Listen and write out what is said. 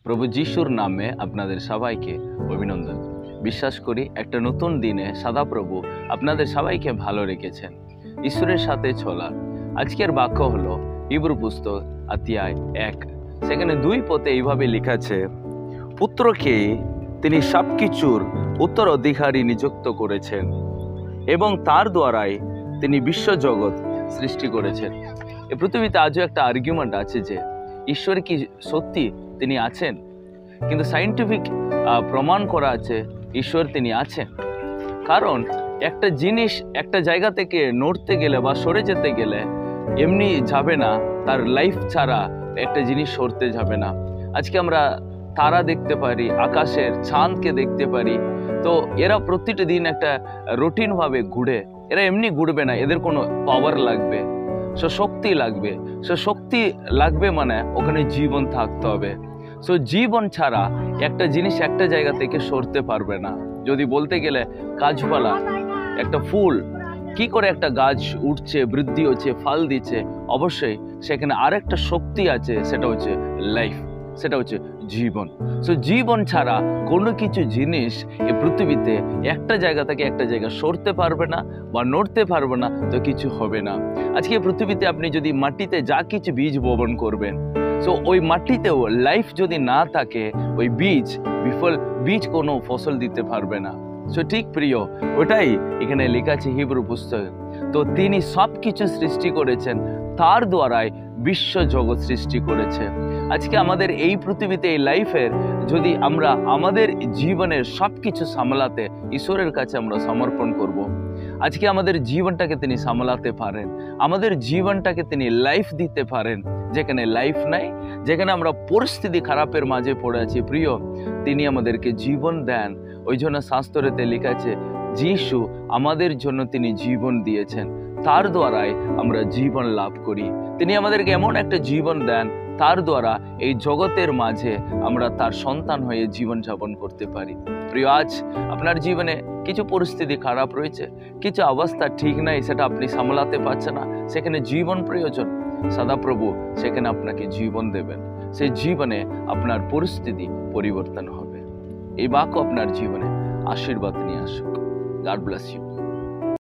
প্রভু যিশুর নামে আপনাদের সবাইকে অভিনন্দন। বিশ্বাস করি একটা নতুন দিনে সদাপ্রভু আপনাদের সবাইকে ভালো রেখেছেন। ঈশ্বরের সাথে চলার আজকের বাক্য হলো ইব্রু পুস্তক অধ্যায় 1, সেখানে 2 পদে এইভাবে লেখা আছে, পুত্রকে তিনি সবকিছুর উত্তরাধিকারী নিযুক্ত করেছেন এবং তার দ্বারাই তিনি বিশ্বজগৎ সৃষ্টি করেছেন। এই পৃথিবীতে আজও একটা আর্গুমেন্ট আছে যে ঈশ্বর কি সত্যি তিনি আছেন, কিন্তু সায়েন্টিফিক প্রমাণ করা আছে ঈশ্বর তিনি আছেন। কারণ একটা জিনিস একটা জায়গা থেকে নড়তে গেলে বা সরে যেতে গেলে এমনি যাবে না, তার লাইফ ছাড়া একটা জিনিস সরতে যাবে না। আজকে আমরা তারা দেখতে পারি, আকাশের চাঁদকে দেখতে পারি, তো এরা প্রতিটা দিন একটা রুটিন ভাবে ঘুরে, এরা এমনি ঘুরবে না, এদের কোনো পাওয়ার লাগবে, শক্তি লাগবে। শক্তি লাগবে মানে ওখানে জীবন থাকতে হবে। জীবন ছাড়া একটা জিনিস একটা জায়গা থেকে সরতে পারবে না। যদি বলতে গেলে গাছপালা, একটা ফুল কি করে একটা গাছ উঠছে, বৃদ্ধি হচ্ছে, ফল দিচ্ছে, অবশ্যই সেখানে আরেকটা শক্তি আছে, সেটা হচ্ছে লাইফ, সেটা হচ্ছে জীবন। জীবন ছাড়া কোনো কিছু জিনিস এই পৃথিবীতে একটা জায়গা থেকে একটা জায়গা সরতে পারবে না বা নড়তে পারবে না, তো কিছু হবে না। আজকে পৃথিবীতে আপনি যদি মাটিতে যা কিছু বীজ বপন করবেন, ওই মাটিতেও লাইফ যদি না থাকে, ওই বীজ কোনো ফসল দিতে পারবে না। ঠিক প্রিয়, ওটাই এখানে লেখা আছে হিব্রু পুস্তকে। তো তিনি সব কিছু সৃষ্টি করেছেন, তার দ্বারাই বিশ্ব জগৎ সৃষ্টি করেছে। আজকে আমাদের এই পৃথিবীতে এই লাইফের যদি আমরা আমাদের জীবনের সব কিছু সামলাতে ঈশ্বরের কাছে আমরা সমর্পণ করব, আজকে আমাদের জীবনটাকে তিনি সামলাতে পারেন, আমাদের জীবনটাকে তিনি লাইফ দিতে পারেন। যেখানে লাইফ নাই, যেখানে আমরা পরিস্থিতি খারাপের মাঝে পড়ে আছি, প্রিয় তিনি আমাদেরকে জীবন দেন। ওই জন্য শাস্ত্রেতে লেখা আছে, যিশু আমাদের জন্য তিনি জীবন দিয়েছেন, তার দ্বারাই আমরা জীবন লাভ করি। তিনি আমাদেরকে এমন একটা জীবন দেন, তার দ্বারা এই জগতের মাঝে আমরা তার সন্তান হয়ে জীবন যাপন করতে পারি। প্রিয়, আজ আপনার জীবনে কিছু পরিস্থিতি খারাপ রয়েছে, কিছু অবস্থা ঠিক নাই, সেটা আপনি সামলাতে পারছেন না, সেখানে জীবন প্রয়োজন। সদাপ্রভু সেখানে আপনাকে জীবন দেবেন, সেই জীবনে আপনার পরিস্থিতি পরিবর্তন হবে। এই বাক্য আপনার জীবনে আশীর্বাদ নিয়ে আসুক। God bless you.